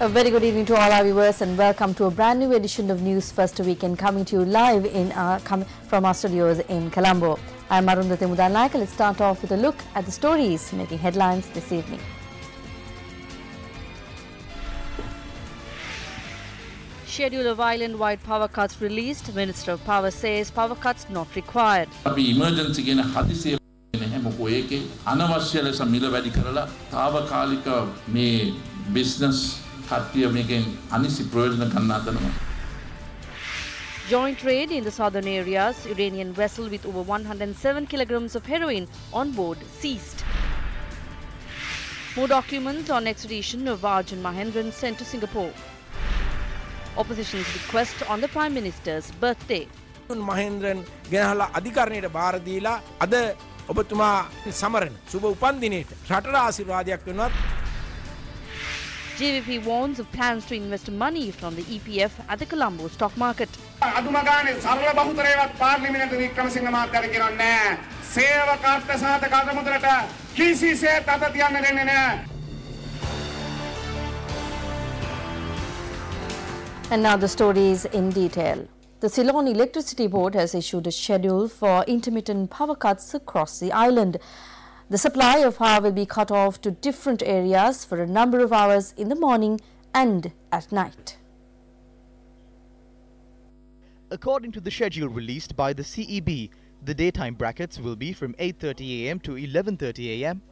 A very good evening to all our viewers and welcome to a brand new edition of News First Weekend coming to you live from our studios in Colombo. I'm Lanka. Let's start off with a look at the stories making headlines this evening. Schedule of island-wide power cuts released. Minister of Power says power cuts not required. Emergency business Joint raid in the southern areas. Iranian vessel with over 107 kilograms of heroin on board seized. More documents on extradition of Arjun Mahendran sent to Singapore. Opposition's request on the Prime Minister's birthday. Mahendran ගෙනහලා අධිකරණයට බාර දීලා අද ඔබතුමා සමරන සුබ උපන්දිනේට රටට ආශිර්වාදයක් වෙනවත්. JVP warns of plans to invest money from the EPF at the Colombo stock market. අදුම ගානේ සරල බහුතරයවත් පාර්ලිමේන්තු වික්‍රමසිංහ මහත්තයාට කියන්නේ නැහැ. සේවකාර්ත සාධක අද මුදලට කිසිසේත් අත තියන්න දෙන්නේ නැහැ. And now the stories in detail. The Ceylon Electricity Board has issued a schedule for intermittent power cuts across the island. The supply of power will be cut off to different areas for a number of hours in the morning and at night. According to the schedule released by the CEB, the daytime brackets will be from 8:30 a.m. to 11:30 a.m.,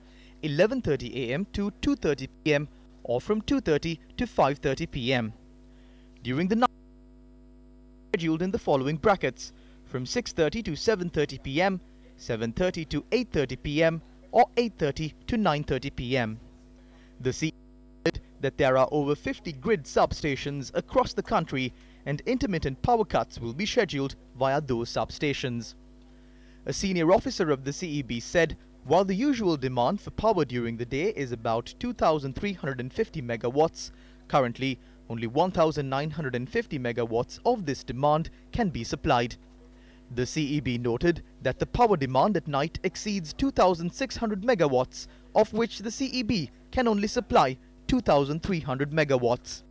11:30 a.m. to 2:30 p.m. or from 2:30 to 5:30 p.m. During the night, scheduled in the following brackets from 6:30 to 7:30 p.m., 7:30 to 8:30 p.m. or 8:30 to 9:30 p.m. The CEB said that there are over 50 grid substations across the country and intermittent power cuts will be scheduled via those substations. A senior officer of the CEB said while the usual demand for power during the day is about 2,350 megawatts, currently only 1,950 megawatts of this demand can be supplied. The CEB noted that the power demand at night exceeds 2,600 megawatts, of which the CEB can only supply 2,300 megawatts.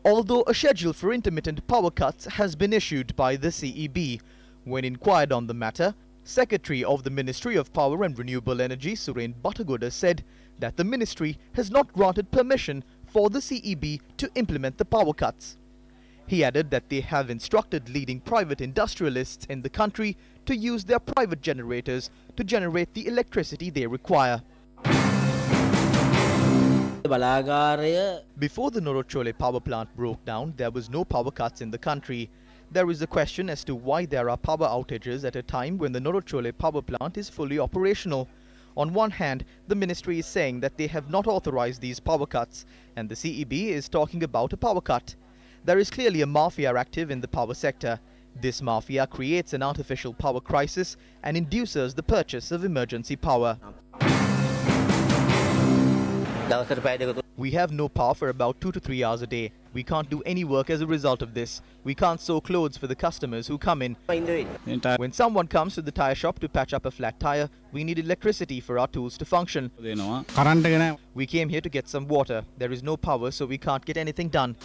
Although a schedule for intermittent power cuts has been issued by the CEB, when inquired on the matter, Secretary of the Ministry of Power and Renewable Energy Suren Bhattagoda said that the ministry has not granted permission for the CEB to implement the power cuts. He added that they have instructed leading private industrialists in the country to use their private generators to generate the electricity they require. Before the Norochole power plant broke down, there was no power cuts in the country. There is a question as to why there are power outages at a time when the Norochole power plant is fully operational. On one hand, the ministry is saying that they have not authorized these power cuts, and the CEB is talking about a power cut. There is clearly a mafia active in the power sector. This mafia creates an artificial power crisis and induces the purchase of emergency power. We have no power for about 2 to 3 hours a day. We can't do any work as a result of this. We can't sew clothes for the customers who come in. When someone comes to the tyre shop to patch up a flat tyre, we need electricity for our tools to function. We came here to get some water. There is no power, so we can't get anything done.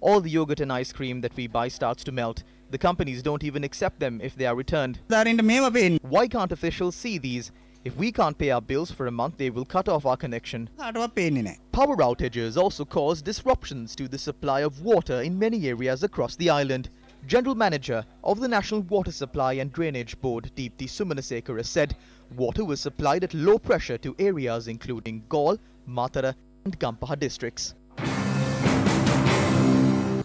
All the yogurt and ice cream that we buy starts to melt. The companies don't even accept them if they are returned. Why can't officials see these? If we can't pay our bills for a month, they will cut off our connection. Power outages also cause disruptions to the supply of water in many areas across the island. General Manager of the National Water Supply and Drainage Board, Deepthi Sumanasekara, said water was supplied at low pressure to areas including Gaul, Matara and Gampaha districts.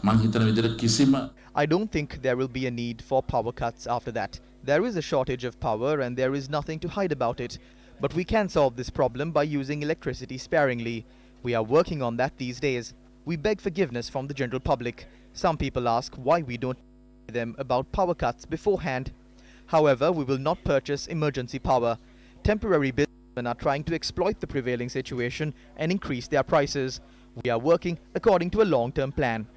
I don't think there will be a need for power cuts after that. There is a shortage of power and there is nothing to hide about it. But we can solve this problem by using electricity sparingly. We are working on that these days. We beg forgiveness from the general public. Some people ask why we don't tell them about power cuts beforehand. However, we will not purchase emergency power. Temporary businessmen are trying to exploit the prevailing situation and increase their prices. We are working according to a long-term plan.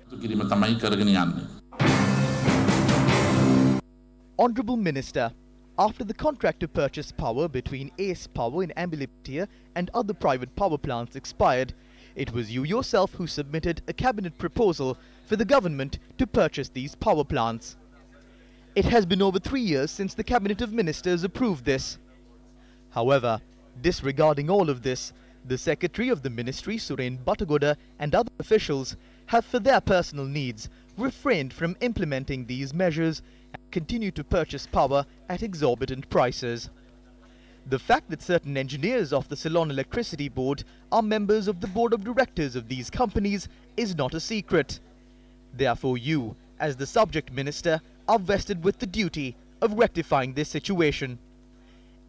Honourable Minister, after the contract to purchase power between Ace Power in Ambilipatia and other private power plants expired, it was you yourself who submitted a cabinet proposal for the government to purchase these power plants. It has been over 3 years since the Cabinet of Ministers approved this. However, disregarding all of this, the Secretary of the Ministry, Suren Batagoda, and other officials have, for their personal needs, refrained from implementing these measures and continue to purchase power at exorbitant prices. The fact that certain engineers of the Ceylon Electricity Board are members of the board of directors of these companies is not a secret. Therefore, you, as the subject minister, are vested with the duty of rectifying this situation.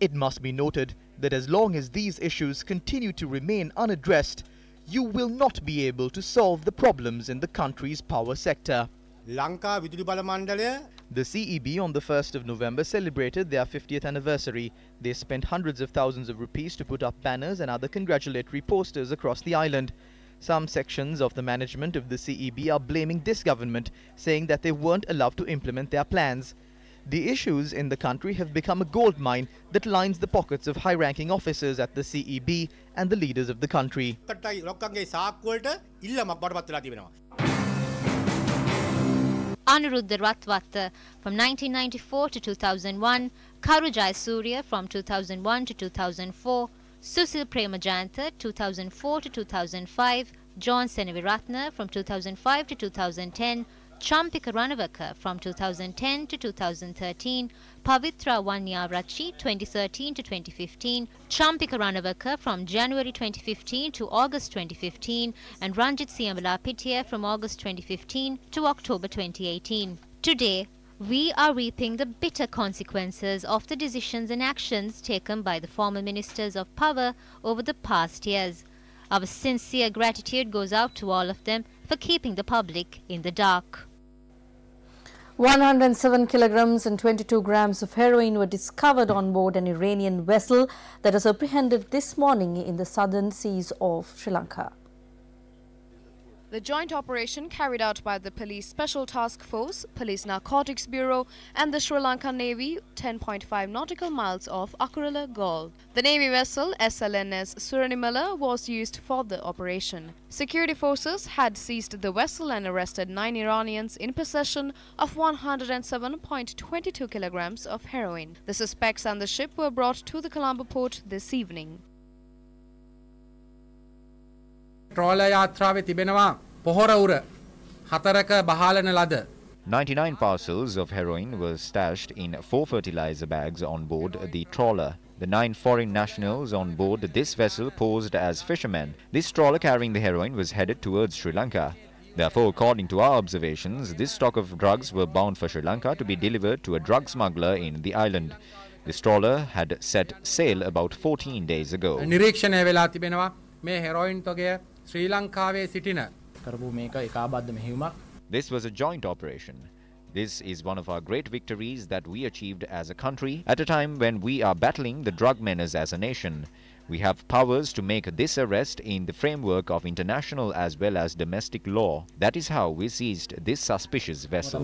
It must be noted that as long as these issues continue to remain unaddressed, you will not be able to solve the problems in the country's power sector. Lanka Viduli Bala Mandalaya. The CEB on the 1st of November celebrated their 50th anniversary. They spent hundreds of thousands of rupees to put up banners and other congratulatory posters across the island. Some sections of the management of the CEB are blaming this government, saying that they weren't allowed to implement their plans. The issues in the country have become a gold mine that lines the pockets of high-ranking officers at the CEB and the leaders of the country. Anuruddha Ratwatta from 1994 to 2001, Karujai Surya from 2001 to 2004, Susil Premajantha 2004 to 2005, John Seneviratna from 2005 to 2010, Champika Ranavaka from 2010 to 2013, Pavitra Wanyarachi 2013 to 2015, Champika Ranavaka from January 2015 to August 2015, and Ranjit Siamalapitia from August 2015 to October 2018. Today, we are reaping the bitter consequences of the decisions and actions taken by the former ministers of power over the past years. Our sincere gratitude goes out to all of them for keeping the public in the dark. 107 kilograms and 22 grams of heroin were discovered on board an Iranian vessel that was apprehended this morning in the southern seas of Sri Lanka. The joint operation carried out by the Police Special Task Force, Police Narcotics Bureau and the Sri Lankan Navy 10.5 nautical miles off Akurala, Galle. The Navy vessel SLNS Suranimala was used for the operation. Security forces had seized the vessel and arrested 9 Iranians in possession of 107.22 kilograms of heroin. The suspects and the ship were brought to the Colombo port this evening. Trawler යාත්‍රාවේ තිබෙනවා පොහොර උර 4ක බහලන ලද 99 parcels of heroin were stashed in 4 fertilizer bags on board the trawler. The 9 foreign nationals on board this vessel posed as fishermen. This trawler carrying the heroin was headed towards Sri Lanka. Therefore, according to our observations, this stock of drugs were bound for Sri Lanka to be delivered to a drug smuggler in the island. This trawler had set sail about 14 days ago. නිරීක්ෂණය වෙලා තිබෙනවා මේ heroin තොගය ශ්‍රී ලංකාවේ සිටින කරපු මේක ඒකාබද්ධ මෙහෙයුමක්. This was a joint operation. This is one of our great victories that we achieved as a country at a time when we are battling the drug menace as a nation. We have powers to make this arrest in the framework of international as well as domestic law. That is how we seized this suspicious vessel.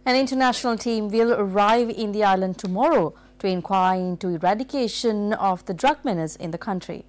An international team will arrive in the island tomorrow to inquire into eradication of the drug menace in the country.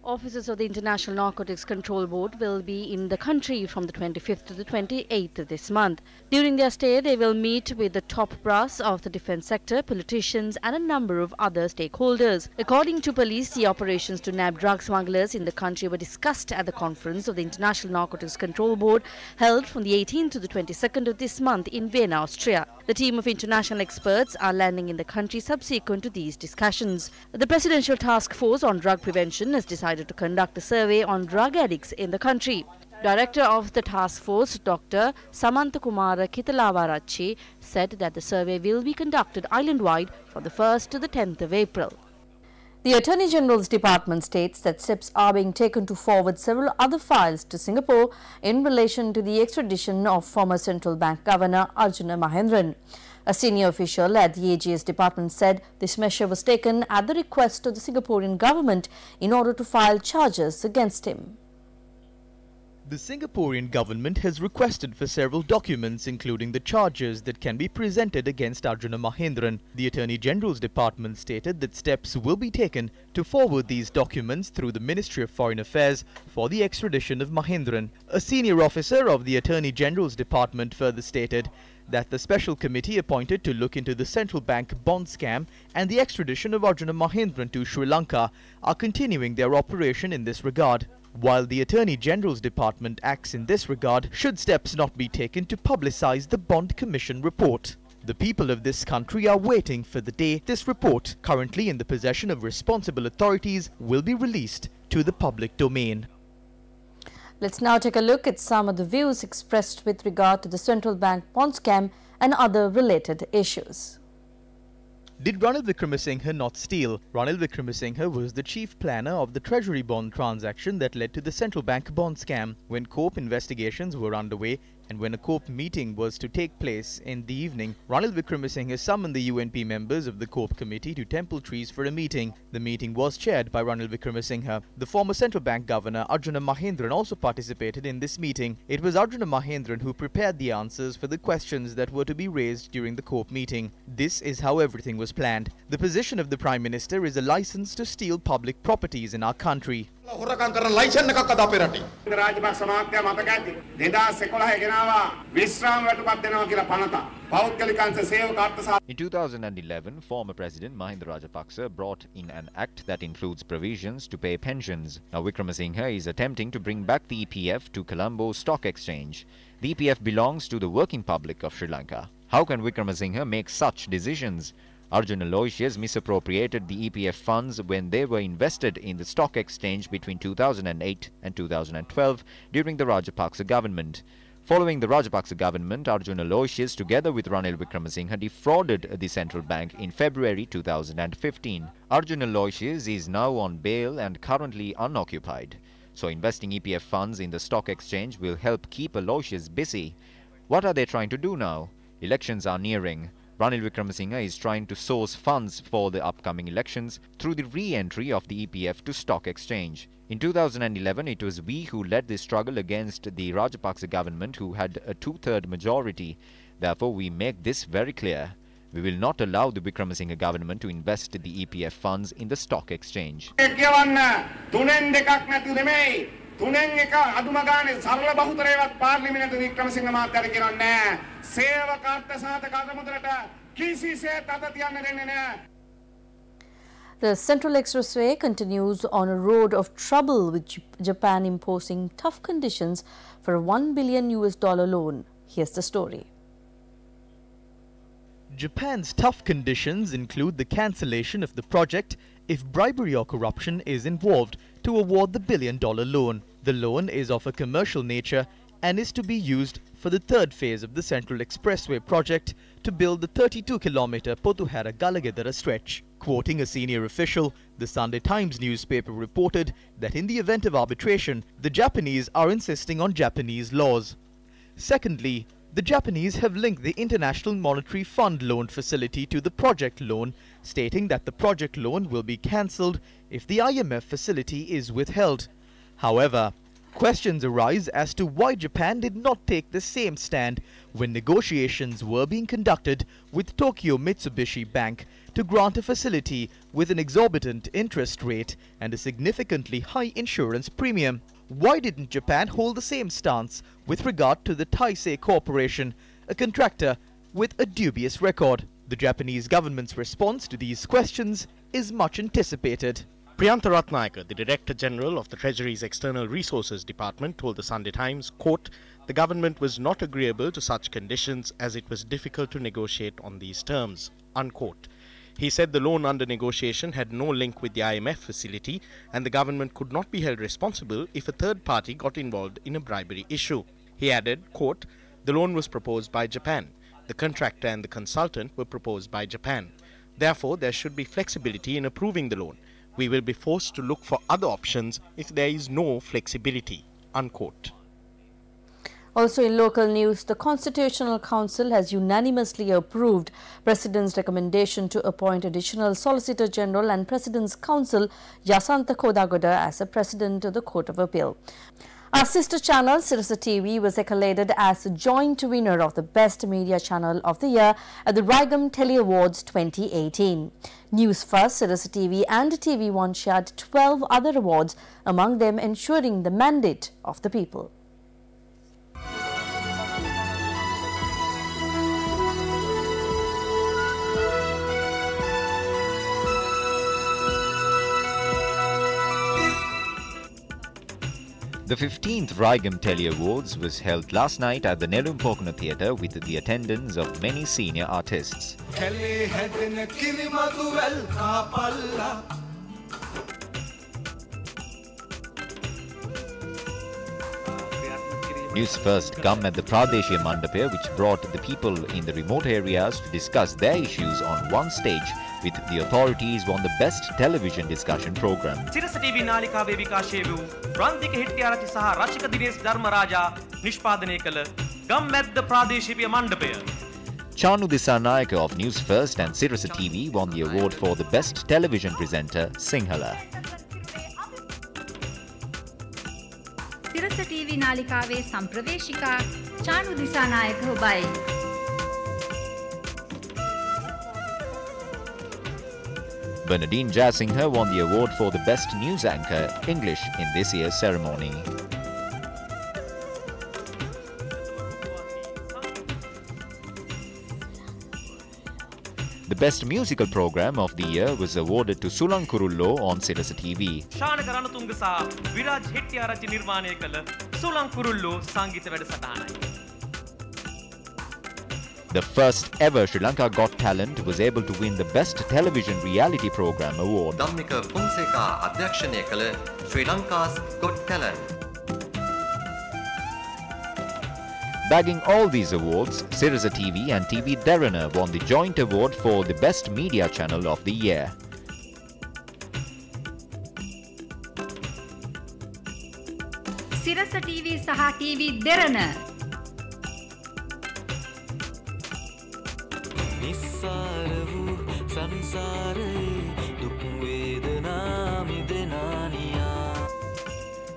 Officers of the International Narcotics Control Board will be in the country from the 25th to the 28th this month. During their stay, they will meet with the top brass of the defense sector, politicians and a number of other stakeholders. According to police, the operations to nab drug smugglers in the country were discussed at the conference of the International Narcotics Control Board held from the 18th to the 22nd of this month in Vienna, Austria. The team of international experts are landing in the country subsequent to these discussions. The Presidential Task Force on Drug Prevention has decided to conduct a survey on drug addicts in the country. Director of the task force, Dr. Samantakumara Kitalavarachi, said that the survey will be conducted island-wide from the 1st to the 10th of April. The Attorney General's Department states that steps are being taken to forward several other files to Singapore in relation to the extradition of former Central Bank Governor Arjuna Mahendran. A senior official at the AGS department said this measure was taken at the request of the Singaporean government in order to file charges against him. The Singaporean government has requested for several documents, including the charges that can be presented against Arjuna Mahendran. The Attorney General's department stated that steps will be taken to forward these documents through the Ministry of Foreign Affairs for the extradition of Mahendran. A senior officer of the Attorney General's department further stated that the special committee appointed to look into the central bank bond scam and the extradition of Arjuna Mahendran to Sri Lanka are continuing their operation in this regard. While the Attorney General's department acts in this regard, should steps not be taken to publicize the Bond Commission report. The people of this country are waiting for the day this report, currently in the possession of responsible authorities, will be released to the public domain. Let's now take a look at some of the views expressed with regard to the central bank bond scam and other related issues. Did Ranil Wickremesinghe not steal? Ranil Wickremesinghe was the chief planner of the treasury bond transaction that led to the central bank bond scam. When COPE investigations were underway and when a COPE meeting was to take place in the evening, Ranil Wickremesinghe summoned the UNP members of the COPE committee to Temple Trees for a meeting. The meeting was chaired by Ranil Wickremesinghe. The former central bank governor Arjuna Mahendran also participated in this meeting. It was Arjuna Mahendran who prepared the answers for the questions that were to be raised during the COPE meeting. This is how everything was planned. The position of the Prime Minister is a license to steal public properties in our country. In 2011, former President Mahinda Rajapaksa brought in an act that includes provisions to pay pensions. Now Wickremesinghe is attempting to bring back the EPF to Colombo Stock Exchange. The EPF belongs to the working public of Sri Lanka. How can Wickremesinghe make such decisions? Arjuna Aloysius misappropriated the EPF funds when they were invested in the stock exchange between 2008 and 2012 during the Rajapaksa government. Following the Rajapaksa government, Arjuna Aloysius together with Ranil Wickremesinghe defrauded the central bank in February 2015. Arjuna Aloysius is now on bail and currently unoccupied. So investing EPF funds in the stock exchange will help keep Aloysius busy. What are they trying to do now? Elections are nearing. Ranil Wickremesinghe is trying to source funds for the upcoming elections through the re-entry of the EPF to stock exchange. In 2011, it was we who led the struggle against the Rajapaksa government who had a two-third majority. Therefore, we make this very clear. We will not allow the Wickremesinghe government to invest the EPF funds in the stock exchange. තුනෙන් එක අදුම ගානේ සරල බහුතරයවත් පාර්ලිමේන්තු වික්‍රමසිංහ මහත්තයාට කියනවා නෑ සේවකාර්ත සහත කර්මුදලට කිසිසේත් අත තියන්න දෙන්නේ නෑ. The Central Expressway continues on a road of trouble with Japan imposing tough conditions for a $1 billion loan. Here's the story. Japan's tough conditions include the cancellation of the project if bribery or corruption is involved to award the $1 billion loan. The loan is of a commercial nature and is to be used for the third phase of the Central Expressway project to build the 32-kilometer Potuhara-Galagedara stretch. Quoting a senior official, the Sunday Times newspaper reported that in the event of arbitration, the Japanese are insisting on Japanese laws. Secondly, the Japanese have linked the International Monetary Fund loan facility to the project loan, stating that the project loan will be cancelled if the IMF facility is withheld. However, questions arise as to why Japan did not take the same stand when negotiations were being conducted with Tokyo Mitsubishi Bank to grant a facility with an exorbitant interest rate and a significantly high insurance premium. Why didn't Japan hold the same stance with regard to the Taisei Corporation, a contractor with a dubious record? The Japanese government's response to these questions is much anticipated. Priyantha Ratnayaka, the Director General of the Treasury's External Resources Department, told the Sunday Times, quote, "The government was not agreeable to such conditions as it was difficult to negotiate on these terms," unquote. He said the loan under negotiation had no link with the IMF facility and the government could not be held responsible if a third party got involved in a bribery issue. He added, quote, "The loan was proposed by Japan. The contractor and the consultant were proposed by Japan. Therefore, there should be flexibility in approving the loan. We will be forced to look for other options if there is no flexibility," unquote. Also in local news, the Constitutional Council has unanimously approved President's recommendation to appoint Additional Solicitor General and President's Counsel Yasantha Kodagoda as a President of the Court of Appeal. Our sister channel, Sirasa TV, was accoladed as a joint winner of the Best Media Channel of the Year at the Raigam Tele Awards 2018. Newsfirst, Sirasa TV and TV1 shared 12 other awards, among them ensuring the mandate of the people. The 15th Raigam Tele Awards was held last night at the Nelumpokuna Theatre with the attendance of many senior artists. News first come at the Pradeshia Mandapaya, which brought the people in the remote areas to discuss their issues on one stage, with the authorities won the best television discussion program. Sirasa TV නාලිකාවේ විකාශය වූ රන්දික හෙට්ටිආරච්චි සහ රචක දිනේෂ් ධර්මරාජා නිෂ්පාදනය කළ ගම්මැද්ද ප්‍රාදේශීය මණ්ඩපය. Chanu Disanayake of News First and Sirasa TV won the award for the best television presenter, Sinhala. Sirasa TV නාලිකාවේ සම්ප්‍රවේශිකා චානු Dissanayake ඔබයි. Bernadine Jasinghe won the award for the Best News Anchor, English, in this year's ceremony. The Best Musical Program of the Year was awarded to Sulankurullo on Sirasa TV. Shanaka Ranatunga සහ විරාජ් හෙට්ටිආරච්චි නිර්මාණය කළ සුලංකුරුල්ලෝ සංගීත වැඩසටහනයි. The first ever Sri Lanka Got Talent was able to win the Best Television Reality Program award. Dhammika Phonseka අධ්‍යක්ෂණය කළ Sri Lanka's Got Talent. Bagging all these awards, Sirasa TV and TV Derana won the joint award for the Best Media Channel of the Year. Sirasa TV සහ TV Derana.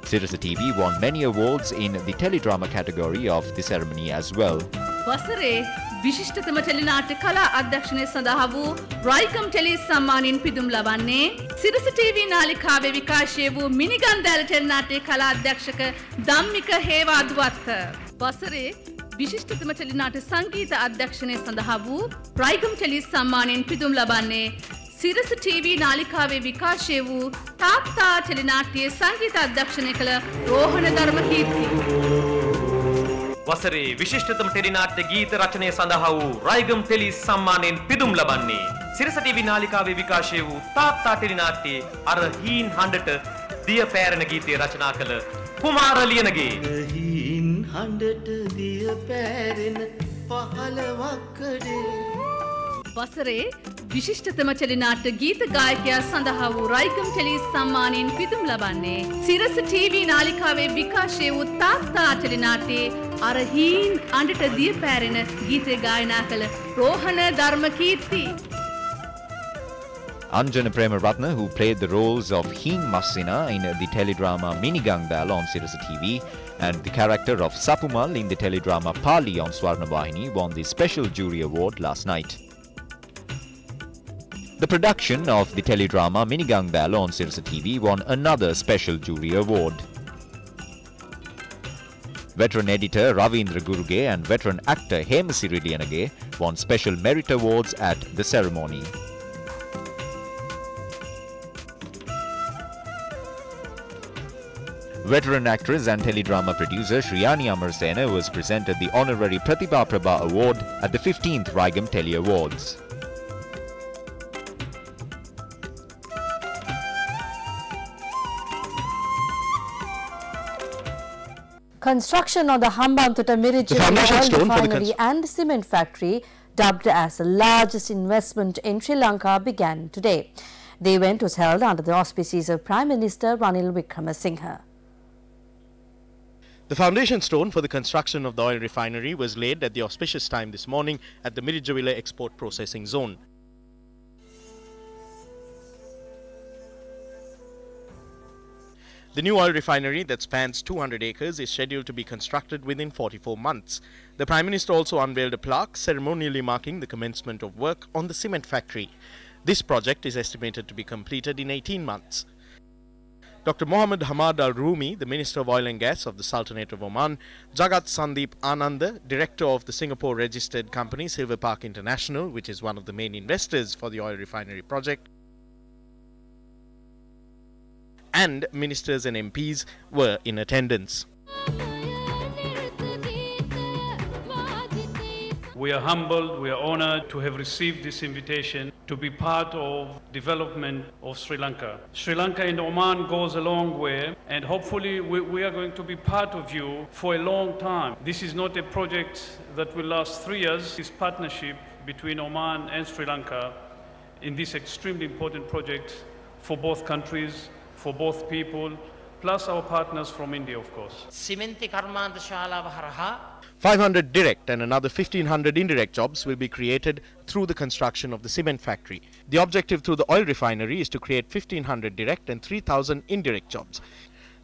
Sirasa TV won many awards in the teledrama category of the ceremony as well. වසරේ විශිෂ්ටතම ටෙලිනාට්‍ය කලා අධ්‍යක්ෂණය සඳහා වූ රයිකම් tele සම්මානයෙන් පිදුම් ලබන්නේ සිරස TV නාලිකාවේ විකාශය වූ මිනිගන්ධාල ටෙලිනාට්‍ය කලා අධ්‍යක්ෂක ධම්මික හේවාදුවත්ත. වසරේ විශිෂ්ටතම ටෙලිනාට්‍ය සංගීත අධ්‍යක්ෂණය සඳහා වූ රයිකම් ටෙලි සම්මානයෙන් පිදුම් ලබන්නේ සිරස TV නාලිකාවේ විකාශය වූ තාත්තා ටෙලිනාට්‍යයේ සංගීත අධ්‍යක්ෂණය කළ රෝහණ ධර්මකීර්ති. වසරේ විශිෂ්ටතම ටෙලිනාට්‍ය ගීත රචනය සඳහා වූ රයිගම් ටෙලි සම්මානයෙන් පිදුම් ලබන්නේ සිරස TV නාලිකාවේ විකාශය වූ තාත්තා ටෙලිනාට්‍යයේ අර හීන් හඬට දිය පෑරෙන ගීතය රචනා කළ කුමාර ලියනගේ. හීන් හඬට දිය පෑරෙන පහළවක්කඩේ. වසරේ විශිෂ්ටතම ටෙලිනාට්‍ය ගීත ගායකයා සඳහා වූ රයිකම් ටෙලි සම්මානයෙන් පිදුම් ලබන්නේ සිරස TV නාලිකාවේ විකාශය වූ තාත්තා ටෙලිනාට්‍යයේ අර හීන් අඬට දිය පෑරෙන ගීතය ගායනා කළ Rohana Dharmakirti. Anjana Premaratna, who played the roles of Heen Massina in the teledrama Minigangdal on Sirasa TV and the character of Sapumal in the teledrama Pali on Swarnavahini, won the Special Jury Award last night. The production of the teledrama Minigangdal on Sirasa TV won another Special Jury Award. Veteran editor Ravindra Guruge and veteran actor Hemasiri Liyanage won Special Merit Awards at the ceremony. Veteran actress and teledrama producer Shriyani Amarsena was presented the honorary Pratibha Prabha Award at the 15th Raigam Tele Awards. Construction on the Hambantota Miriji refinery and cement factory, dubbed as the largest investment in Sri Lanka, began today. The event was held under the auspices of Prime Minister Ranil Wickremesinghe. The foundation stone for the construction of the oil refinery was laid at the auspicious time this morning at the Mirijavilla Export Processing Zone. The new oil refinery that spans 200 acres is scheduled to be constructed within 44 months. The Prime Minister also unveiled a plaque ceremonially marking the commencement of work on the cement factory. This project is estimated to be completed in 18 months. Dr. Mohammed Hamad Al Rumi, the Minister of Oil and Gas of the Sultanate of Oman, Jagat Sandeep Ananda, Director of the Singapore registered company Silver Park International, which is one of the main investors for the oil refinery project, and ministers and MPs were in attendance. We are humbled, we are honored to have received this invitation to be part of development of Sri Lanka. Sri Lanka and Oman goes a long way, and hopefully we are going to be part of you for a long time. This is not a project that will last 3 years. This partnership between Oman and Sri Lanka in this extremely important project for both countries, for both people, plus our partners from India, of course. 500 direct and another 1,500 indirect jobs will be created through the construction of the cement factory. The objective through the oil refinery is to create 1,500 direct and 3,000 indirect jobs.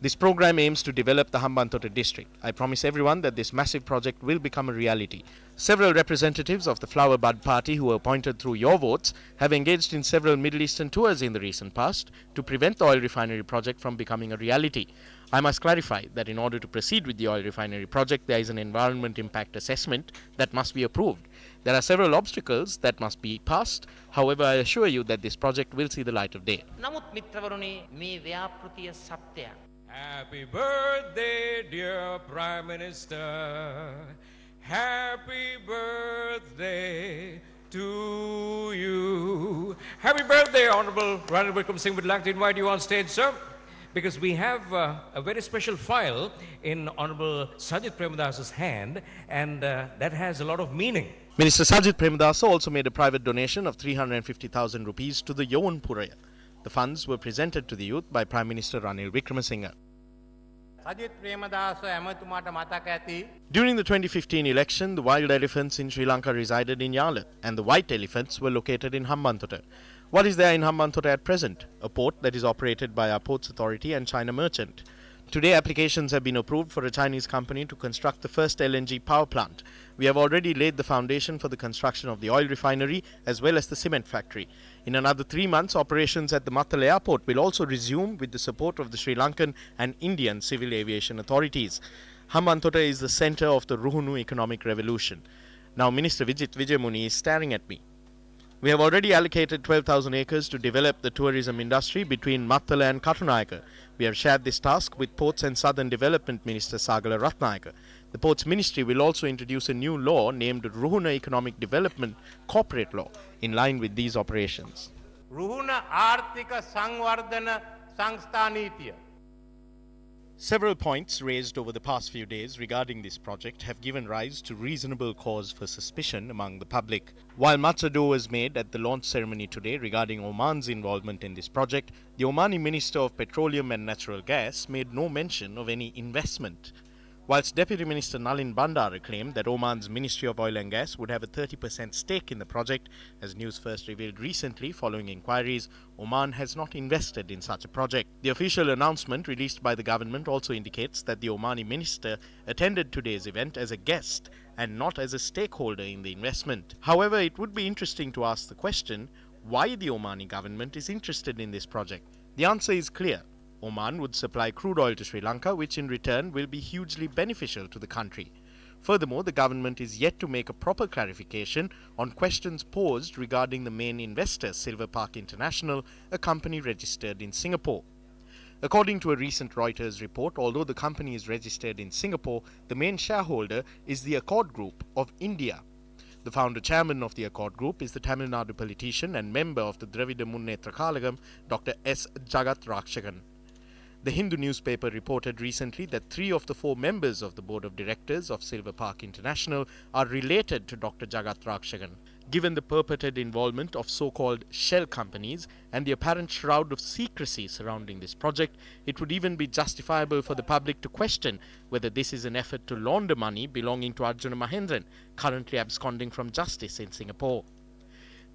This program aims to develop the Hambantota district. I promise everyone that this massive project will become a reality. Several representatives of the Flower Bud Party who were appointed through your votes have engaged in several Middle Eastern tours in the recent past to prevent the oil refinery project from becoming a reality. I must clarify that in order to proceed with the oil refinery project, there is an environment impact assessment that must be approved. There are several obstacles that must be passed. However, I assure you that this project will see the light of day. Happy birthday, dear Prime Minister. Happy birthday to you. Happy birthday, Honorable Ranil Wickrem Singh. Would like to invite you on stage, sir, because we have a very special file in Honorable Sajid Premadas's hand, and that has a lot of meaning. Minister Sajid Premadasa also made a private donation of 350,000 rupees to the Yawanpuraya. The funds were presented to the youth by Prime Minister Ranil Wickremesinghe. During the 2015 election, the wild elephants in Sri Lanka resided in Yala, and the white elephants were located in Hambantota. What is there in Hambantota at present? A port that is operated by our Ports Authority and China Merchant. Today, applications have been approved for a Chinese company to construct the first LNG power plant. We have already laid the foundation for the construction of the oil refinery as well as the cement factory. In another 3 months, operations at the Matala airport will also resume with the support of the Sri Lankan and Indian civil aviation authorities. Hambantota is the center of the Ruhunu economic revolution. Now, Minister Vijit Vijayamuni is staring at me. We have already allocated 12,000 acres to develop the tourism industry between Matala and Katunayaka. We have shared this task with Ports and Southern Development Minister Sagala Ratnayaka. The Ports Ministry will also introduce a new law named Ruhuna Economic Development Corporate Law in line with these operations. Ruhuna Arthika Sangwardhana Sangsthanitiya. Several points raised over the past few days regarding this project have given rise to reasonable cause for suspicion among the public. While much ado was made at the launch ceremony today regarding Oman's involvement in this project, the Omani Minister of Petroleum and Natural Gas made no mention of any investment. Whilst Deputy Minister Nalin Bandara claimed that Oman's Ministry of Oil and Gas would have a 30% stake in the project, as Newsfirst revealed recently following inquiries, Oman has not invested in such a project. The official announcement released by the government also indicates that the Omani minister attended today's event as a guest and not as a stakeholder in the investment. However, it would be interesting to ask the question why the Omani government is interested in this project. The answer is clear. Oman would supply crude oil to Sri Lanka, which in return will be hugely beneficial to the country. Furthermore, the government is yet to make a proper clarification on questions posed regarding the main investor, Silver Park International, a company registered in Singapore. According to a recent Reuters report, although the company is registered in Singapore, the main shareholder is the Accord Group of India. The founder-chairman of the Accord Group is the Tamil Nadu politician and member of the Dravida Munnetra Kalagam, Dr. S. Jagat Rakshakan. The Hindu newspaper reported recently that 3 of the 4 members of the board of directors of Silver Park International are related to Dr. Jagat Rakshakan. Given the purported involvement of so-called shell companies and the apparent shroud of secrecy surrounding this project, it would even be justifiable for the public to question whether this is an effort to launder money belonging to Arjuna Mahendran, currently absconding from justice in Singapore.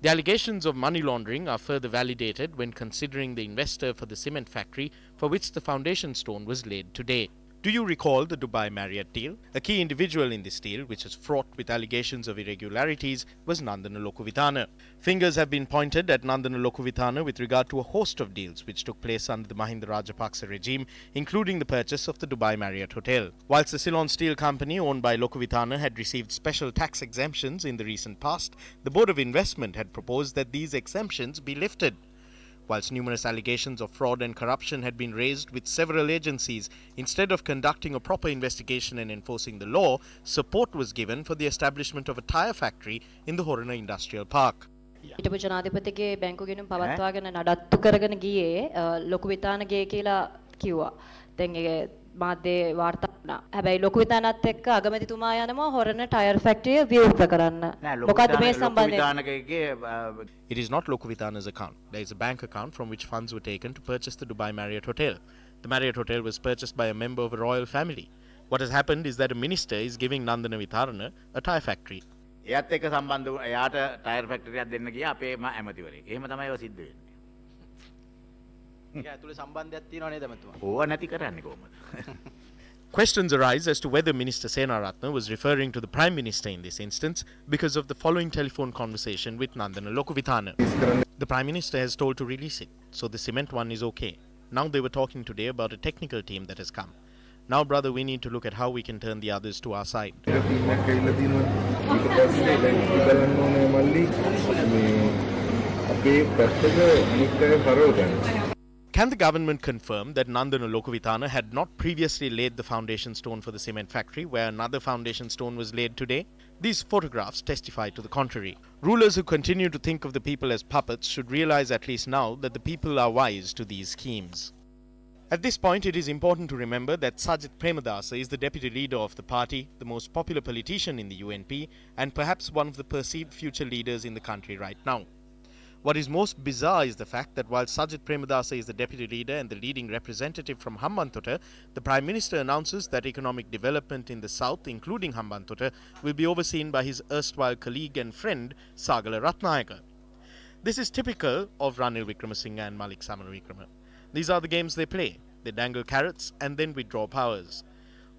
The allegations of money laundering are further validated when considering the investor for the cement factory for which the foundation stone was laid today. Do you recall the Dubai Marriott deal? A key individual in this deal, which is fraught with allegations of irregularities, was Nandana Lokuvithana. Fingers have been pointed at Nandana Lokuvithana with regard to a host of deals which took place under the Mahinda Rajapaksa regime, including the purchase of the Dubai Marriott Hotel. Whilst the Ceylon Steel Company owned by Lokuvithana had received special tax exemptions in the recent past, the Board of Investment had proposed that these exemptions be lifted. Whilst numerous allegations of fraud and corruption had been raised with several agencies, instead of conducting a proper investigation and enforcing the law, support was given for the establishment of a tyre factory in the Horana Industrial Park. හිටපු ජනාධිපතිගේ බැංකු ගෙනුම් පවත්වාගෙන නඩත්තු කරගෙන ගියේ ලොකුවිතානගේ කියලා කිව්වා. දැන් ඒ මාධ්‍ය වාර්තා වුණා. හැබැයි ලොකුවිතානත් එක්ක අගමැතිතුමා යනවා හොරණ ටයර් ෆැක්ටරිය විවෘත කරන්න. මොකද මේ සම්බන්ධයෙන්? It is not Lokuvithana's account. There is a bank account from which funds were taken to purchase the Dubai Marriott Hotel. The Marriott Hotel was purchased by a member of a royal family. What has happened is that a minister is giving Nandana Vitharana a tyre factory. එයාත් එක්ක සම්බන්ධ එයාට tyre ෆැක්ටරියක් දෙන්න ගියා අපේම ඇමතිවරයෙක්. එහෙම තමයි ඒව සිද්ධ වෙන්නේ. ඒක ඇතුලේ සම්බන්ධයක් තියෙනව නේද මතුමා? ඕව නැති කරන්නේ කොහොමද? Questions arise as to whether Minister Senaratne was referring to the Prime Minister in this instance because of the following telephone conversation with Nandana Lokuvithana. The Prime Minister has told to release it, so the cement one is okay. Now they were talking today about a technical team that has come. Now, brother, we need to look at how we can turn the others to our side. Can the government confirm that Nandana Lokuvithana had not previously laid the foundation stone for the cement factory where another foundation stone was laid today? These photographs testify to the contrary. Rulers who continue to think of the people as puppets should realize at least now that the people are wise to these schemes. At this point, it is important to remember that Sajid Premadasa is the deputy leader of the party, the most popular politician in the UNP, and perhaps one of the perceived future leaders in the country right now. What is most bizarre is the fact that while Sajid Premadasa is the deputy leader and the leading representative from Hambantota, the Prime Minister announces that economic development in the south, including Hambantota, will be overseen by his erstwhile colleague and friend, Sagala Ratnayaka. This is typical of Ranil Wickremesinghe and Malik Samaravikrama. These are the games they play. They dangle carrots and then withdraw powers.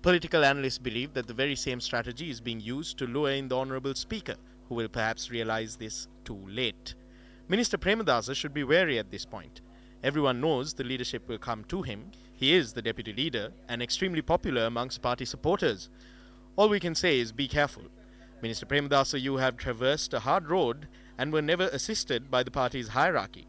Political analysts believe that the very same strategy is being used to lure in the Honourable Speaker, who will perhaps realize this too late. Minister Premadasa should be wary at this point. Everyone knows the leadership will come to him. He is the deputy leader and extremely popular amongst party supporters. All we can say is be careful. Minister Premadasa, you have traversed a hard road and were never assisted by the party's hierarchy.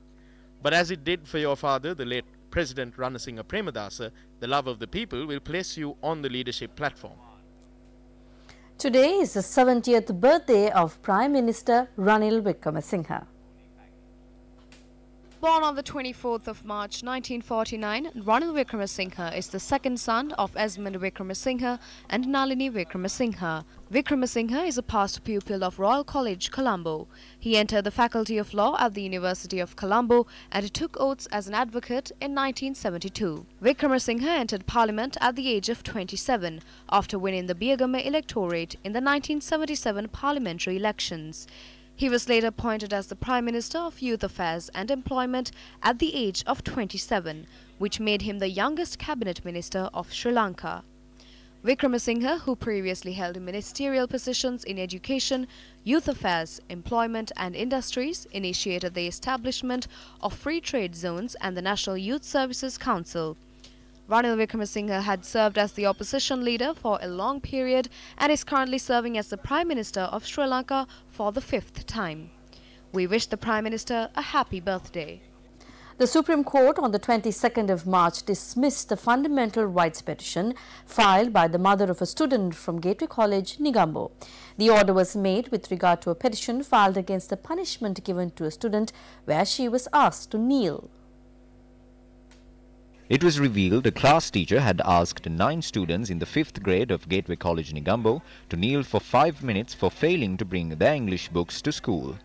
But as it did for your father, the late President Ranasinghe Premadasa, the love of the people will place you on the leadership platform. Today is the 70th birthday of Prime Minister Ranil Wickremesinghe. Born on the 24th of March 1949, Ranil Wickremesinghe is the second son of Esmond Wickremesinghe and Nalini Wickremesinghe. Wickremesinghe is a past pupil of Royal College, Colombo. He entered the Faculty of Law at the University of Colombo and took oaths as an advocate in 1972. Wickremesinghe entered Parliament at the age of 27 after winning the Biagame electorate in the 1977 parliamentary elections. He was later appointed as the Prime Minister of Youth Affairs and Employment at the age of 27, which made him the youngest cabinet minister of Sri Lanka. Wickremesinghe, who previously held ministerial positions in education, youth affairs, employment and industries, initiated the establishment of free trade zones and the National Youth Services Council. Ranil Wickremesinghe had served as the opposition leader for a long period and is currently serving as the Prime Minister of Sri Lanka for the 5th time. We wish the Prime Minister a happy birthday. The Supreme Court on the 22nd of March dismissed the fundamental rights petition filed by the mother of a student from Gateway College, Negombo. The order was made with regard to a petition filed against the punishment given to a student where she was asked to kneel. It was revealed a class teacher had asked 9 students in the 5th grade of Gateway College, Negombo to kneel for 5 minutes for failing to bring their English books to school.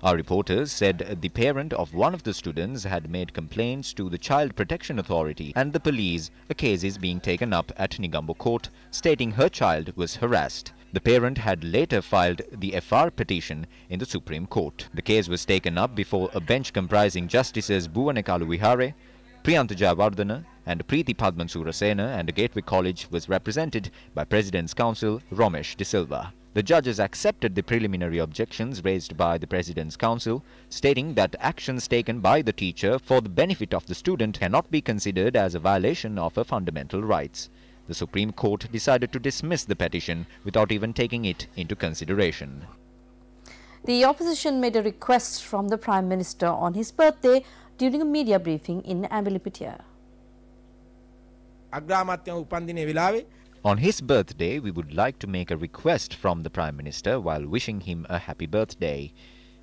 Our reporters said the parent of one of the students had made complaints to the Child Protection Authority and the police. A case is being taken up at Negombo Court, stating her child was harassed. The parent had later filed the FR petition in the Supreme Court. The case was taken up before a bench comprising Justices Bhuvanekalu Vihare, Priyantha Jayawardena and Preeti Padmansura Sena, and Gateway College was represented by President's Counsel Romesh De Silva. The judges accepted the preliminary objections raised by the President's Counsel, stating that actions taken by the teacher for the benefit of the student cannot be considered as a violation of her fundamental rights. The Supreme Court decided to dismiss the petition without even taking it into consideration. The opposition made a request from the Prime Minister on his birthday during a media briefing in Ambilipitia. On his birthday, we would like to make a request from the Prime Minister while wishing him a happy birthday.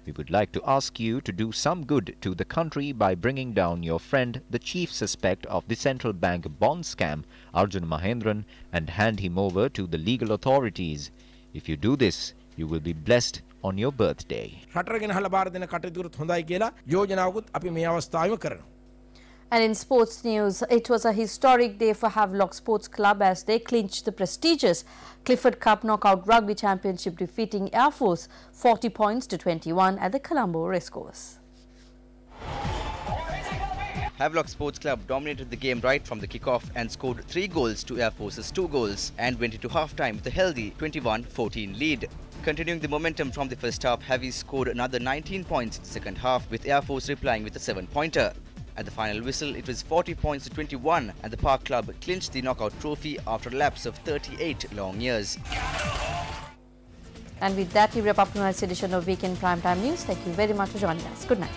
We would like to ask you to do some good to the country by bringing down your friend, the chief suspect of the central bank bond scam, Arjun Mahendran, and hand him over to the legal authorities. If you do this, you will be blessed on your birthday. And in sports news, it was a historic day for Havelock Sports Club as they clinched the prestigious Clifford Cup Knockout Rugby Championship, defeating Air Force 40 points to 21 at the Colombo Racecourse. Havelock Sports Club dominated the game right from the kickoff and scored 3 goals to Air Force's 2 goals and went into half-time with a healthy 21-14 lead. Continuing the momentum from the first half, Havies scored another 19 points in the second half, with Air Force replying with a 7-pointer. At the final whistle, it was 40 points to 21 and the Park Club clinched the knockout trophy after a lapse of 38 long years. And with that, we wrap up tonight's edition of Weekend Primetime News. Thank you very much for joining us. Good night.